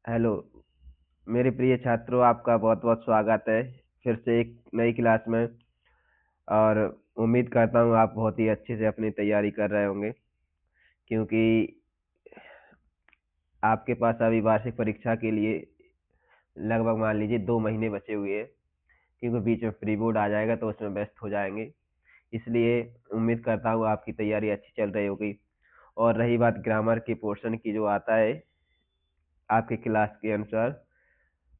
Hello मेरे प्रिय छात्रों, आपका बहुत बहुत स्वागत है फिर से एक नई क्लास में। और उम्मीद करता हूँ आप बहुत ही अच्छे से अपनी तैयारी कर रहे होंगे, क्योंकि आपके पास अभी वार्षिक परीक्षा के लिए लगभग मान लीजिए 2 महीने बचे हुए हैं। क्योंकि बीच में प्री बोर्ड आ जाएगा तो उसमें व्यस्त हो जाएंगे, इसलिए उम्मीद करता हूँ आपकी तैयारी अच्छी चल रही होगी। और रही बात ग्रामर के पोर्शन की, जो आता है आपके क्लास के अनुसार,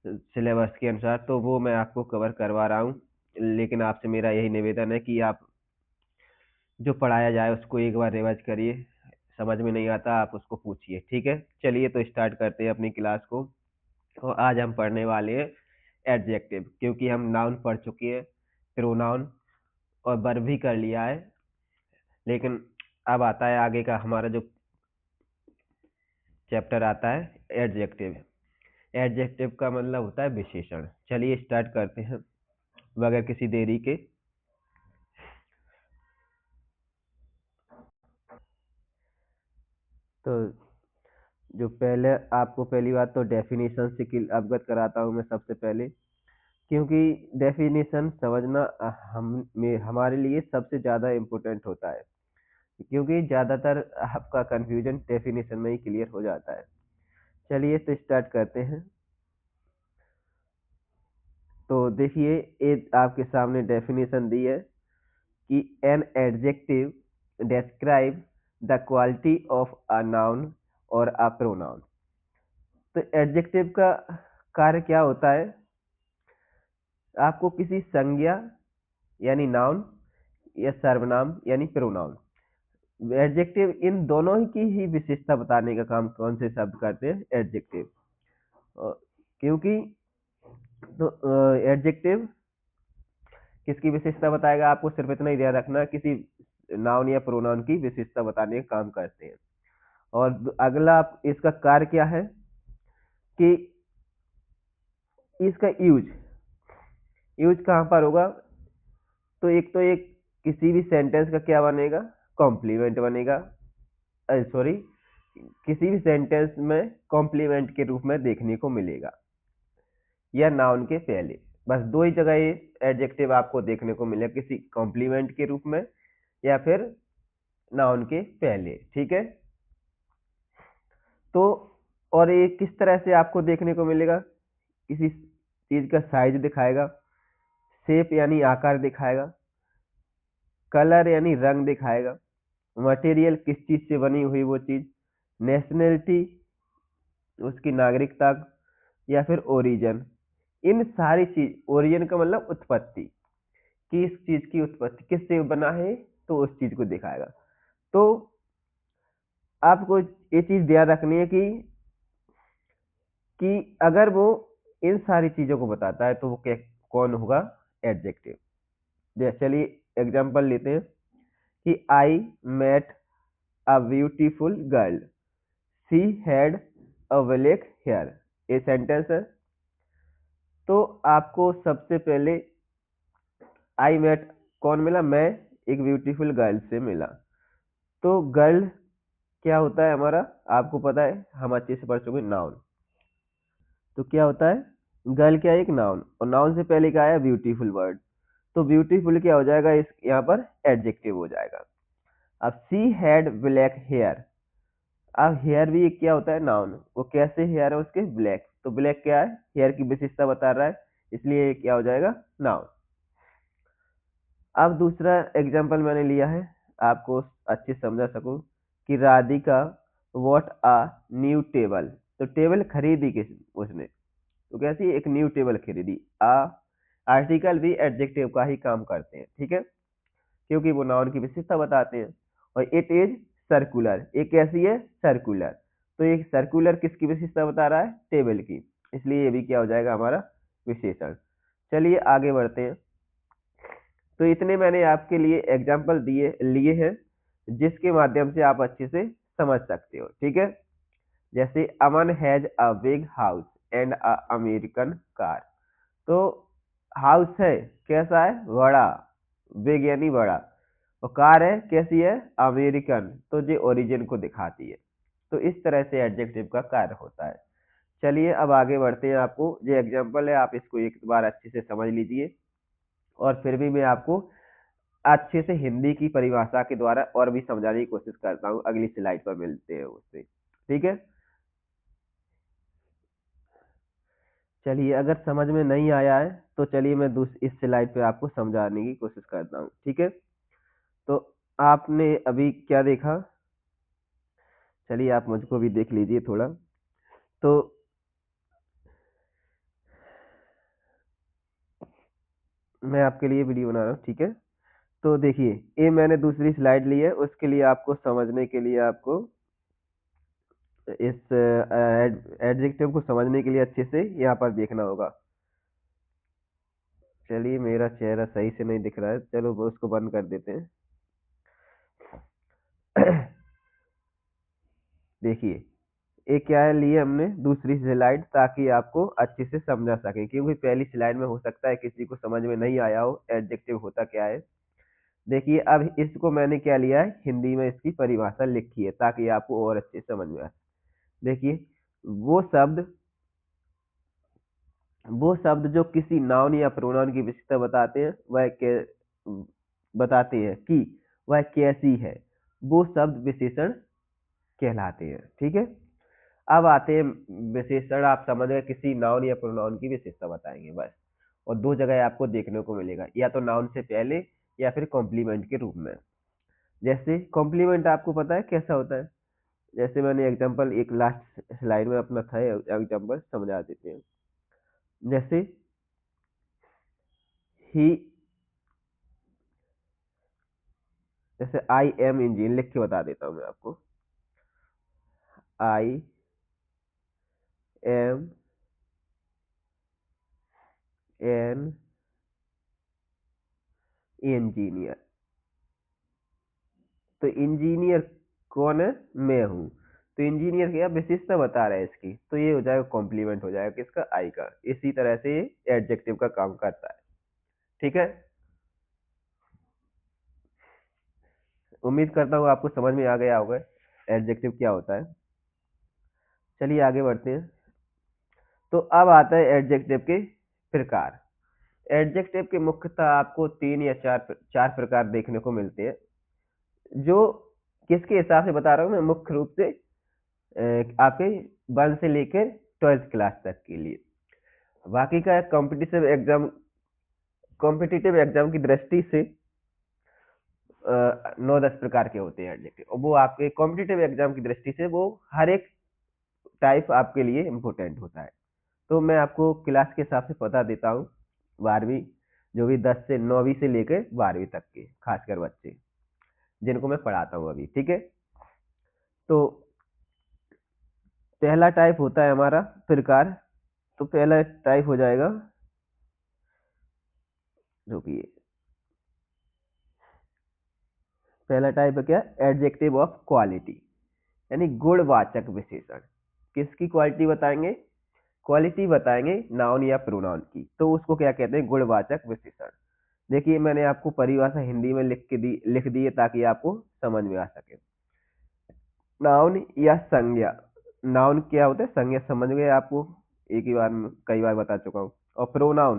सिलेबस के अनुसार, तो वो मैं आपको कवर करवा रहा हूँ। लेकिन आपसे मेरा यही निवेदन है कि आप जो पढ़ाया जाए उसको एक बार रिवाइज करिए। समझ में नहीं आता आप उसको पूछिए, ठीक है। चलिए तो स्टार्ट करते हैं अपनी क्लास को। और आज हम पढ़ने वाले हैं एडजेक्टिव, क्योंकि हम नाउन पढ़ चुके हैं, प्रोनाउन और वर्ब भी कर लिया है। लेकिन अब आता है आगे का हमारा जो चैप्टर आता है एडजेक्टिव। एडजेक्टिव का मतलब होता है विशेषण। चलिए स्टार्ट करते हैं बगैर किसी देरी के। तो जो पहले आपको पहली बात तो डेफिनेशन से अवगत कराता हूँ मैं सबसे पहले, क्योंकि डेफिनेशन समझना हमारे लिए सबसे ज़्यादा इम्पोर्टेंट होता है। क्योंकि ज़्यादातर आपका कंफ्यूजन डेफिनेशन में ही क्लियर हो जाता है। चलिए तो स्टार्ट करते हैं। तो देखिए, ये आपके सामने डेफिनेशन दी है कि an adjective describe the quality of a noun और अ प्रोनाउन। तो एडजेक्टिव का कार्य क्या होता है? आपको किसी संज्ञा यानी नाउन या सर्वनाम यानी प्रोनाउन, एडजेक्टिव, इन दोनों की ही विशेषता बताने का काम कौन से शब्द करते हैं? एडजेक्टिव। क्योंकि तो एडजेक्टिव किसकी विशेषता बताएगा? आपको सिर्फ इतना ही ध्यान रखना, किसी नाउन या प्रोनाउन की विशेषता बताने का काम करते हैं। और अगला इसका कार्य क्या है कि इसका यूज यूज कहाँ पर होगा? तो एक किसी भी सेंटेंस का क्या बनेगा? कॉम्प्लीमेंट बनेगा। सॉरी, किसी भी सेंटेंस में कॉम्प्लीमेंट के रूप में देखने को मिलेगा, या नाउन के पहले। बस दो ही जगह ये एडजेक्टिव आपको देखने को मिलेगा, किसी कॉम्प्लीमेंट के रूप में या फिर नाउन के पहले, ठीक है। तो और ये किस तरह से आपको देखने को मिलेगा? किसी चीज का साइज दिखाएगा, शेप यानी आकार दिखाएगा, कलर यानी रंग दिखाएगा, मटेरियल किस चीज से बनी हुई वो चीज, नेशनलिटी उसकी नागरिकता, या फिर ओरिजिन। इन सारी चीज, ओरिजिन का मतलब उत्पत्ति, कि इस चीज की उत्पत्ति किससे बना है, तो उस चीज को दिखाएगा। तो आपको ये चीज ध्यान रखनी है कि अगर वो इन सारी चीजों को बताता है तो वो क्या, कौन होगा? एडजेक्टिव। चलिए एग्जांपल लेते हैं कि I met a beautiful girl, she had a black hair. ये सेंटेंस है। तो आपको सबसे पहले आई मेट कौन मिला? मैं एक ब्यूटीफुल गर्ल से मिला। तो गर्ल क्या होता है हमारा? आपको पता है, हम अच्छे से पढ़ चुके, नाउन। तो क्या होता है? गर्ल क्या है? एक नाउन। और नाउन से पहले क्या आया? Beautiful word. तो ब्यूटीफुल क्या हो जाएगा? इस यहाँ पर एडजेक्टिव हो जाएगा। अब सी हैड ब्लैक हेयर। अब हेयर भी एक क्या होता है? नाउन। वो कैसे हेयर है उसके? ब्लैक। तो ब्लैक क्या है? हेयर की विशेषता बता रहा है, इसलिए ये क्या हो जाएगा? नाउन। अब दूसरा एग्जाम्पल मैंने लिया है, आपको अच्छे से समझा सकूं, कि Radhika what a new table. तो टेबल खरीदी किस उसने? तो कैसी? एक न्यू टेबल खरीदी। आर्टिकल भी एडजेक्टिव का ही काम करते हैं, ठीक है, क्योंकि वो नाउन की विशेषता बताते हैं। और इट इज सर्कुलर, एक कैसी है? सर्कुलर। तो एक सर्कुलर किसकी विशेषता बता रहा है? टेबल की। इसलिए ये भी क्या हो जाएगा? हमारा विशेषण। चलिए आगे बढ़ते हैं। तो इतने मैंने आपके लिए एग्जाम्पल लिए हैं, जिसके माध्यम से आप अच्छे से समझ सकते हो, ठीक है। जैसे Aman has a big house and a American car. तो हाउस है कैसा है? बड़ा, बिग यानी बड़ा। और कार है कैसी है? अमेरिकन, तो ये ओरिजिन को दिखाती है। तो इस तरह से एडजेक्टिव का कार्य होता है। चलिए अब आगे बढ़ते हैं। आपको जो एग्जाम्पल है आप इसको एक बार अच्छे से समझ लीजिए, और फिर भी मैं आपको अच्छे से हिंदी की परिभाषा के द्वारा और भी समझाने की कोशिश करता हूँ। अगली स्लाइड पर मिलते हैं उससे, ठीक है। चलिए अगर समझ में नहीं आया है तो चलिए मैं इस स्लाइड पे आपको समझाने की कोशिश करता हूँ, ठीक है। तो आपने अभी क्या देखा, चलिए आप मुझको भी देख लीजिए थोड़ा। तो मैं आपके लिए वीडियो बना रहा हूँ, ठीक है। तो देखिए ये मैंने दूसरी स्लाइड ली है, उसके लिए आपको समझने के लिए आपको इस एडजेक्टिव को समझने के लिए अच्छे से यहाँ पर देखना होगा। चलिए मेरा चेहरा सही से नहीं दिख रहा है, चलो वो उसको बंद कर देते हैं। देखिए ये क्या है, लिए हमने दूसरी स्लाइड ताकि आपको अच्छे से समझा सके, क्योंकि पहली स्लाइड में हो सकता है किसी को समझ में नहीं आया हो एडजेक्टिव होता क्या है। देखिए अब इसको मैंने क्या लिया है, हिंदी में इसकी परिभाषा लिखी है ताकि आपको और अच्छे से समझ में आए। देखिए वो शब्द वो शब्द जो किसी नाउन या प्रोनाउन की विशेषता बताते हैं कि वह कैसी है, वो शब्द विशेषण कहलाते हैं, ठीक है। अब आते हैं विशेषण। आप समझ गए, किसी नाउन या प्रोनाउन की विशेषता बताएंगे बस। और दो जगह आपको देखने को मिलेगा, या तो नाउन से पहले या फिर कॉम्प्लीमेंट के रूप में। जैसे कॉम्प्लीमेंट आपको पता है कैसा होता है, जैसे मैंने एग्जांपल एक लास्ट स्लाइड में अपना था एग्जांपल समझा देते हैं। जैसे ही, जैसे आई एम इंजीनियर लिख के बता देता हूँ मैं आपको। I am an engineer. तो इंजीनियर कौन है, मैं हूँ। तो इंजीनियर क्या विशेषता बता रहा है इसकी, तो ये हो जाएगा कॉम्प्लीमेंट हो जाएगा किसका, आई का। इसी तरह से ये एडजेक्टिव का काम करता है, ठीक है। उम्मीद करता हूँ आपको समझ में आ गया होगा एडजेक्टिव क्या होता है। चलिए आगे बढ़ते हैं। तो अब आता है एडजेक्टिव के प्रकार। एडजेक्टिव के मुख्यतः आपको तीन या चार प्रकार देखने को मिलते हैं, जो किसके हिसाब से बता रहा हूँ मैं, मुख्य रूप से आपके 1 से लेकर 12th क्लास तक के लिए। बाकी का कॉम्पिटिटिव एग्जाम की दृष्टि से 9-10 प्रकार के होते हैं एडजेक्टिव, और वो आपके कॉम्पिटिटिव एग्जाम की दृष्टि से वो हर एक टाइप आपके लिए इम्पोर्टेंट होता है। तो मैं आपको क्लास के हिसाब से बता देता हूँ। 12वीं, जो भी 10 से 9वीं से लेकर 12वीं तक के खासकर बच्चे जिनको मैं पढ़ाता हूँ अभी, ठीक है। तो पहला टाइप होता है हमारा प्रकार। तो पहला टाइप हो जाएगा, रुकिए, पहला टाइप है क्या, एडजेक्टिव ऑफ क्वालिटी, यानी गुणवाचक विशेषण। किसकी क्वालिटी बताएंगे, क्वालिटी बताएंगे नाउन या प्रोनाउन की, तो उसको क्या कहते हैं, गुणवाचक विशेषण। देखिए मैंने आपको परिभाषा हिंदी में लिख दी है ताकि आपको समझ में आ सके। नाउन या संज्ञा, नाउन क्या होता है, संज्ञा समझ गए आपको, एक ही बार में कई बार बता चुका हूँ। और प्रोनाउन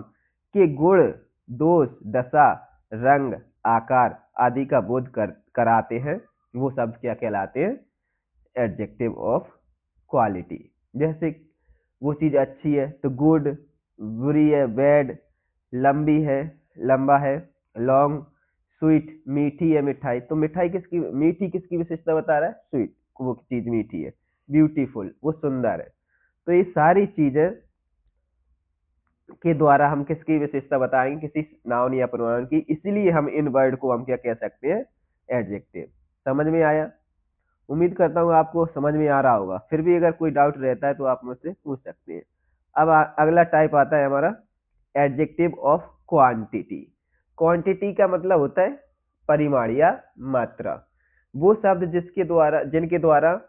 के गुण, दोष, दशा, रंग, आकार आदि का बोध कराते हैं, वो शब्द क्या कहलाते हैं, एडजेक्टिव ऑफ क्वालिटी। जैसे वो चीज अच्छी है तो गुड, बुरी है बैड, लंबी है लंबा है, लॉन्ग, स्वीट मीठी है मिठाई। तो मिठाई किसकी, मीठी किसकी विशेषता बता रहा है, स्वीट, वो चीज मीठी है। ब्यूटीफुल, वो सुंदर है। तो ये सारी चीजें के द्वारा हम किसकी विशेषता बताएंगे, किसी नाउन या प्रोनाउन की, इसीलिए हम इन वर्ड को हम क्या कह सकते हैं, एडजेक्टिव। समझ में आया, उम्मीद करता हूँ आपको समझ में आ रहा होगा। फिर भी अगर कोई डाउट रहता है तो आप मुझसे पूछ सकते हैं। अब अगला टाइप आता है हमारा एडजेक्टिव ऑफ क्वांटिटी। क्वांटिटी का मतलब होता है परिमाण या मात्रा। वो शब्द जिनके द्वारा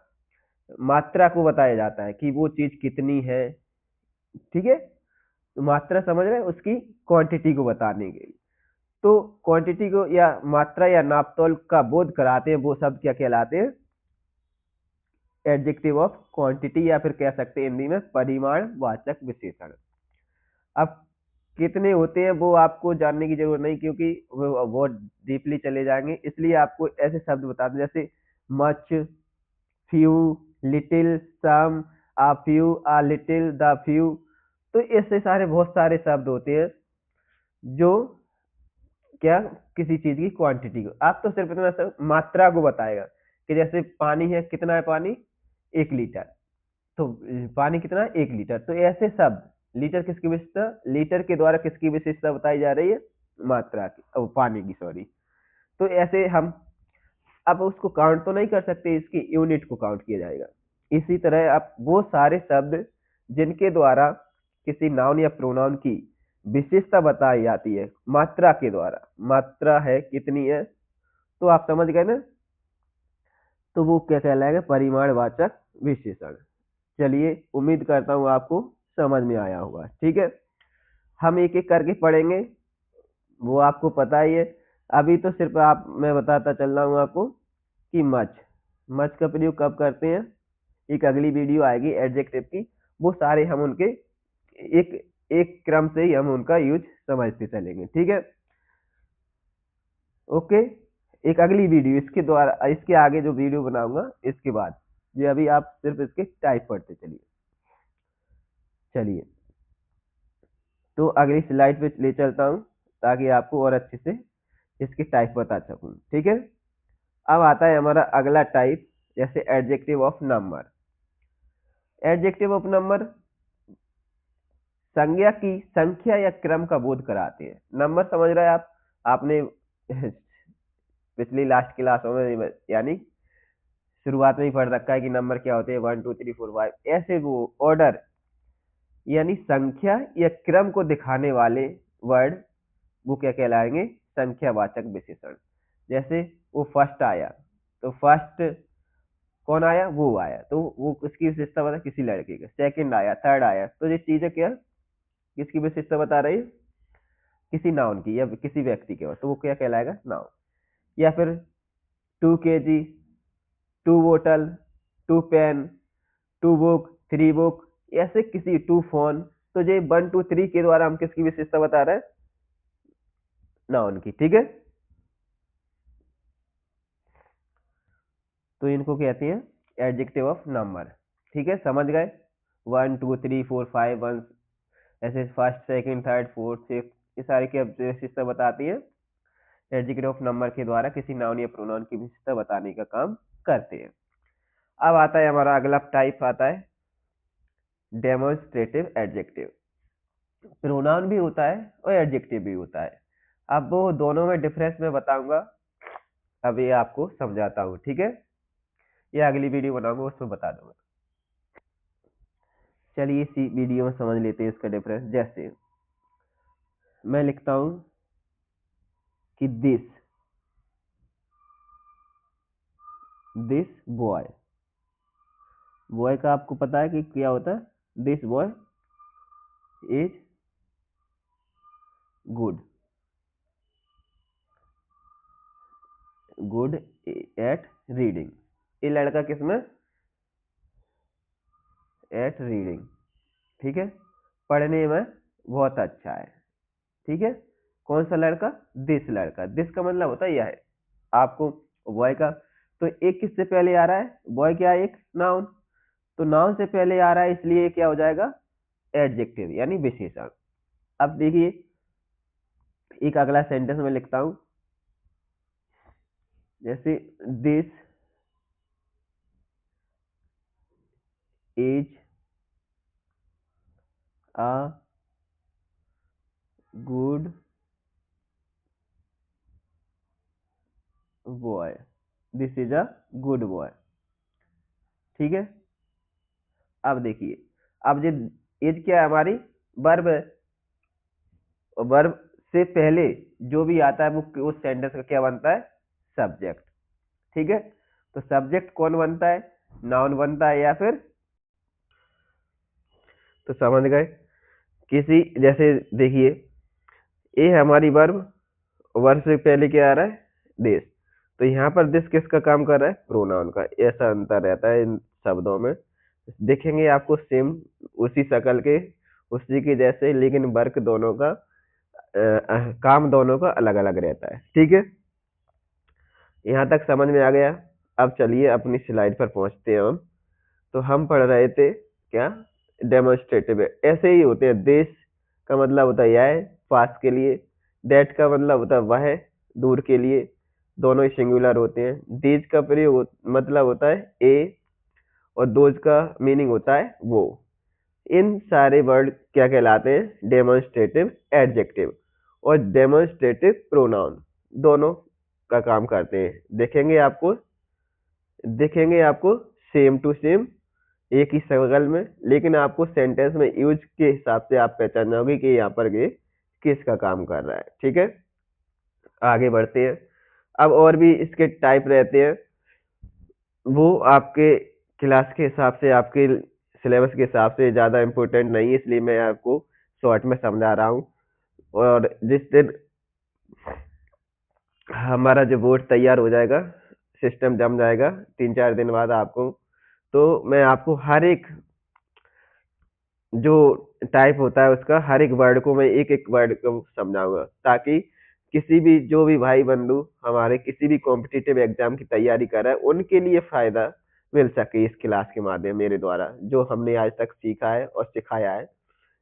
मात्रा को बताया जाता है कि वो चीज कितनी है, ठीक है। तो मात्रा समझ रहे हैं, उसकी क्वांटिटी को बताने के लिए। तो क्वांटिटी को या मात्रा या नापतोल का बोध कराते हैं वो शब्द क्या कहलाते हैं, एडजेक्टिव ऑफ क्वांटिटी, या फिर कह सकते हैं हिंदी में परिमाणवाचक विशेषण। अब कितने होते हैं वो आपको जानने की जरूरत नहीं, क्योंकि वो डीपली चले जाएंगे, इसलिए आपको ऐसे शब्द बता दें जैसे much, few, little, some, a few, a little, the few. तो ऐसे सारे बहुत सारे शब्द होते हैं जो क्या किसी चीज की क्वांटिटी को, आप तो सिर्फ इतना सब मात्रा को बताएगा कि जैसे पानी है, कितना है पानी, 1 लीटर, तो पानी कितना है, 1 लीटर। तो ऐसे शब्द, लीटर किसकी विशेषता, लीटर के द्वारा किसकी विशेषता बताई जा रही है, मात्रा की, पानी की, सॉरी। तो ऐसे हम अब उसको काउंट तो नहीं कर सकते, इसकी यूनिट को काउंट किया जाएगा। इसी तरह आप वो सारे शब्द जिनके द्वारा किसी नाउन या प्रोनाउन की विशेषता बताई जाती है मात्रा के द्वारा, मात्रा है कितनी है, तो आप समझ गए ना, तो वो क्या कहलाएगा, परिमाणवाचक विशेषण। चलिए, उम्मीद करता हूँ आपको समझ में आया होगा। ठीक है, हम एक एक करके पढ़ेंगे, वो आपको पता ही है। अभी तो सिर्फ आप, मैं बताता चल रहा हूँ आपको कि मच, मच का प्रयोग कब करते हैं, एक अगली वीडियो आएगी एडजेक्टिव की, वो सारे हम उनके एक एक क्रम से ही हम उनका यूज समझते चलेंगे। ठीक है, ओके। एक अगली वीडियो इसके द्वारा, इसके आगे जो वीडियो बनाऊंगा इसके बाद, ये अभी आप सिर्फ इसके टाइप पढ़ते चलिए। चलिए, तो अगली स्लाइड पे ले चलता हूँ ताकि आपको और अच्छे से इसकी टाइप बता सकूं। ठीक है, अब आता है हमारा अगला टाइप, जैसे adjective of number. Adjective of number संज्ञा की संख्या या क्रम का बोध कराते हैं। नंबर समझ रहे हैं आप, आपने पिछली लास्ट क्लासों में यानी शुरुआत में ही पढ़ रखा है कि नंबर क्या होते हैं, 1 2 3 4 5, ऐसे वो ऑर्डर यानी संख्या या क्रम को दिखाने वाले वर्ड, वो क्या कहलाएंगे, संख्यावाचक विशेषण। जैसे वो फर्स्ट आया, तो फर्स्ट कौन आया, वो आया, तो वो किसकी विशेषता बता, किसी लड़के का। सेकंड आया, थर्ड आया, तो ये चीजें क्या किसकी विशेषता बता रही है, किसी नाउन की या किसी व्यक्ति के, तो वो क्या कहलाएगा, नाउन। या फिर 2 kg, 2 बोतल, 2 पेन, 2 बुक, 3 बुक, ऐसे किसी 2 फोन, तो ये 1 2 3 के द्वारा हम किसकी विशेषता बता रहे हैं, नाउन की। ठीक है, तो इनको कहते हैं एडजेक्टिव ऑफ नंबर। ठीक है, समझ गए, 1 2 3 4 5 1, ऐसे first second third fourth fifth, ये सारी की विशेषता बताती है, एडजेक्टिव ऑफ नंबर के द्वारा किसी नाउन या प्रोनाउन की विशेषता बताने का काम करते हैं। अब आता है हमारा अगला टाइप, आता है डेमोन्स्ट्रेटिव एडजेक्टिव। प्रोनाउन भी होता है और एडजेक्टिव भी होता है। अब वो दोनों में डिफरेंस मैं बताऊंगा, अब ये आपको समझाता हूँ। ठीक है, ये अगली वीडियो बनाऊंगा उसमें बता दूंगा। चलिए इसी वीडियो में समझ लेते हैं इसका डिफरेंस। जैसे मैं लिखता हूं कि दिस बॉय, बॉय का आपको पता है कि क्या होता है, this boy is good, good at reading. ये लड़का किसमें, एट रीडिंग। ठीक है, पढ़ने में बहुत अच्छा है। ठीक है, कौन सा लड़का, दिस लड़का, दिस का मतलब होता है यह है आपको, बॉय का। तो एक किससे पहले आ रहा है, बॉय क्या है, एक नाउन, तो नाउन से पहले आ रहा है, इसलिए क्या हो जाएगा, एडजेक्टिव यानी विशेषण। अब देखिए, एक अगला सेंटेंस में लिखता हूं, जैसे this is a good boy, this is a good boy. ठीक है, अब देखिए, अब ये इज क्या है, हमारी वर्ब है, और वर्ब से पहले जो भी आता है वो उस सेंटेंस का क्या बनता है, सब्जेक्ट। ठीक है, तो सब्जेक्ट कौन बनता है, नाउन बनता है या फिर, तो समझ गए किसी, जैसे देखिए ये है हमारी वर्ब, वर्ब से पहले क्या आ रहा है, दिस, तो यहाँ पर दिस किसका काम कर रहा है, प्रोनाउन का। ऐसा अंतर रहता है इन शब्दों में दिखेंगे आपको सेम, उसी शक्ल के, उसी के जैसे, लेकिन वर्क दोनों का काम दोनों का अलग अलग रहता है। ठीक है, यहाँ तक समझ में आ गया। अब चलिए अपनी स्लाइड पर पहुंचते हैं हम। तो हम पढ़ रहे थे क्या, डेमोन्स्ट्रेटिव। ऐसे ही होते हैं। देश का मतलब होता है यह, पास के लिए। दैट का मतलब होता है वह, दूर के लिए। दोनों ही सिंगुलर होते हैं। दीज का प्रयोग मतलब होता है ए, और दोज का मीनिंग होता है वो। इन सारे वर्ड क्या कहलाते हैं, डेमोन्स्ट्रेटिव एडजेक्टिव और डेमोन्स्ट्रेटिव प्रोनाउन, दोनों का काम करते हैं। दिखेंगे आपको सेम टू सेम, एक ही शक्ल में, लेकिन आपको सेंटेंस में यूज के हिसाब से आप पहचान जाओगे कि यहाँ पर ये किसका काम कर रहा है। ठीक है, आगे बढ़ते हैं। अब और भी इसके टाइप रहते हैं, वो आपके क्लास के हिसाब से, आपके सिलेबस के हिसाब से ज़्यादा इम्पोर्टेंट नहीं है, इसलिए मैं आपको शॉर्ट में समझा रहा हूँ। और जिस दिन हमारा जो बोर्ड तैयार हो जाएगा, सिस्टम जम जाएगा 3-4 दिन बाद आपको, तो मैं आपको हर एक जो टाइप होता है उसका हर एक वर्ड को मैं एक एक वर्ड को समझाऊंगा, ताकि किसी भी जो भी भाई बंधु हमारे किसी भी कॉम्पिटिटिव एग्जाम की तैयारी कर रहा है उनके लिए फायदा मिल सके इस क्लास के माध्यम मेरे द्वारा, जो हमने आज तक सीखा है और सिखाया है,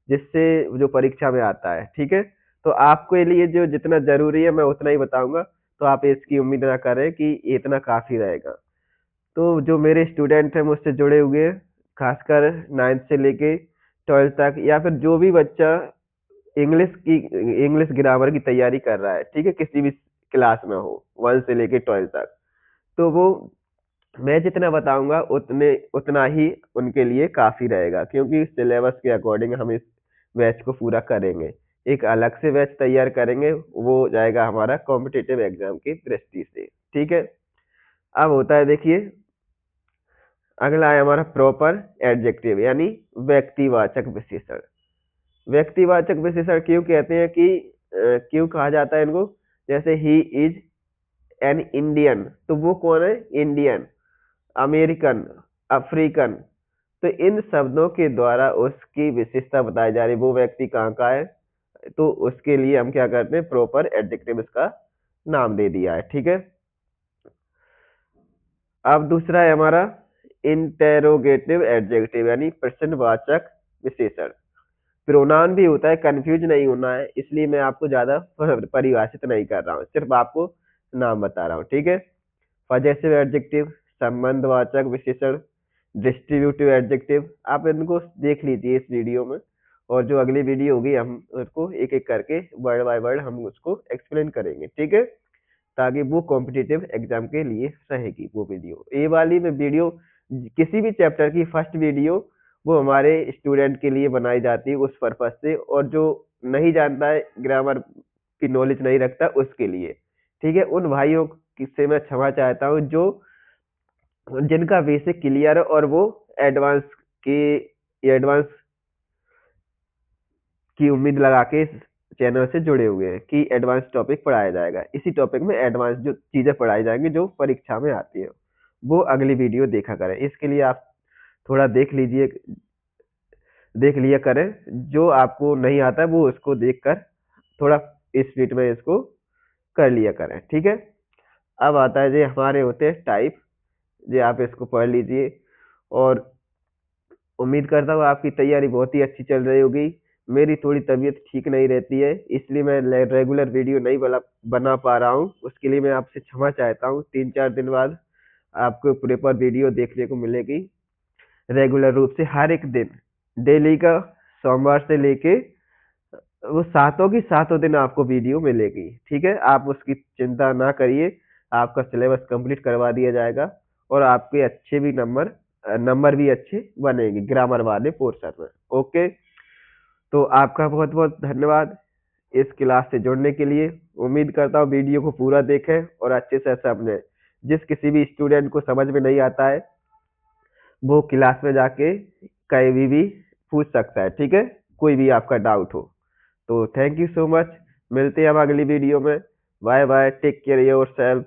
जिससे जो परीक्षा में आता है। ठीक है, तो आपके लिए जो जितना जरूरी है मैं उतना ही बताऊंगा, तो आप इसकी उम्मीद ना करें कि इतना काफी रहेगा। तो जो मेरे स्टूडेंट हैं मुझसे जुड़े हुए हैं, खासकर 9th से लेके 12th तक, या फिर जो भी बच्चा इंग्लिश ग्रामर की तैयारी कर रहा है, ठीक है, किसी भी क्लास में हो, 1 से लेके 12 तक, तो वो मैं जितना बताऊंगा उतना ही उनके लिए काफी रहेगा, क्योंकि सिलेबस के अकॉर्डिंग हम इस बैच को पूरा करेंगे। एक अलग से बैच तैयार करेंगे, वो जाएगा हमारा कॉम्पिटिटिव एग्जाम की दृष्टि से। ठीक है, अब होता है देखिए, अगला है हमारा प्रॉपर एडजेक्टिव, यानी व्यक्तिवाचक विशेषण। व्यक्तिवाचक विशेषण क्यों कहते हैं कि क्यों कहा जाता है इनको, जैसे ही इज एन इंडियन, तो वो कौन है, इंडियन, अमेरिकन, अफ्रीकन, तो इन शब्दों के द्वारा उसकी विशेषता बताई जा रही है, वो व्यक्ति कहाँ का है, तो उसके लिए हम क्या करते हैं, प्रॉपर एडजेक्टिव इसका नाम दे दिया है। ठीक है, अब दूसरा है हमारा इंटेरोगेटिव एडजेक्टिव, यानी प्रश्नवाचक विशेषण। प्रोनाउन भी होता है, कंफ्यूज नहीं होना है, इसलिए मैं आपको ज्यादा परिभाषित नहीं कर रहा हूँ, सिर्फ आपको नाम बता रहा हूँ। ठीक है, पजेसिव एडजेक्टिव, संबंधवाचक विशेषण, डिस्ट्रीब्यूटिव एडजेक्टिव, आप इनको देख लीजिए इस वीडियो में, और जो अगली वीडियो होगी हम उसको एक एक करके वर्ड बाय वर्ड हम उसको एक्सप्लेन करेंगे। ठीक है, ताकि वो कॉम्पिटिटिव एग्जाम के लिए रहेगी वो वीडियो। ये वाली में वीडियो किसी भी चैप्टर की फर्स्ट वीडियो वो हमारे स्टूडेंट के लिए बनाई जाती है उस पर्पज से, और जो नहीं जानता है, ग्रामर की नॉलेज नहीं रखता, उसके लिए। ठीक है, उन भाइयों से मैं क्षमा चाहता हूँ जो जिनका बेसिक क्लियर है और वो एडवांस की एडवांस की उम्मीद लगा के इस चैनल से जुड़े हुए हैं कि एडवांस टॉपिक पढ़ाया जाएगा। इसी टॉपिक में एडवांस जो चीजें पढ़ाई जाएंगी जो परीक्षा में आती है, वो अगली वीडियो देखा करें। इसके लिए आप थोड़ा देख लिया करें, जो आपको नहीं आता है वो उसको देखकर थोड़ा स्पीड में इसको कर लिया करें। ठीक है, अब आता है जी हमारे होते हैं टाइप, जी आप इसको पढ़ लीजिए, और उम्मीद करता हूँ आपकी तैयारी बहुत ही अच्छी चल रही होगी। मेरी थोड़ी तबीयत ठीक नहीं रहती है, इसलिए मैं रेगुलर वीडियो नहीं बना पा रहा हूँ, उसके लिए मैं आपसे क्षमा चाहता हूँ। 3-4 दिन बाद आपको प्रॉपर वीडियो देखने को मिलेगी रेगुलर रूप से, हर एक दिन, डेली का, सोमवार से लेके वो सातों की सातों दिन आपको वीडियो मिलेगी। ठीक है, आप उसकी चिंता ना करिए, आपका सिलेबस कंप्लीट करवा दिया जाएगा, और आपके अच्छे भी नंबर भी अच्छे बनेंगे ग्रामर वाले पोर्शन में। ओके, तो आपका बहुत बहुत धन्यवाद इस क्लास से जुड़ने के लिए। उम्मीद करता हूँ वीडियो को पूरा देखें और अच्छे से समझें। जिस किसी भी स्टूडेंट को समझ में नहीं आता है वो क्लास में जाके कहीं भी पूछ सकता है। ठीक है, कोई भी आपका डाउट हो तो। थैंक यू सो मच, मिलते हैं हम अगली वीडियो में। Bye bye, take care your self.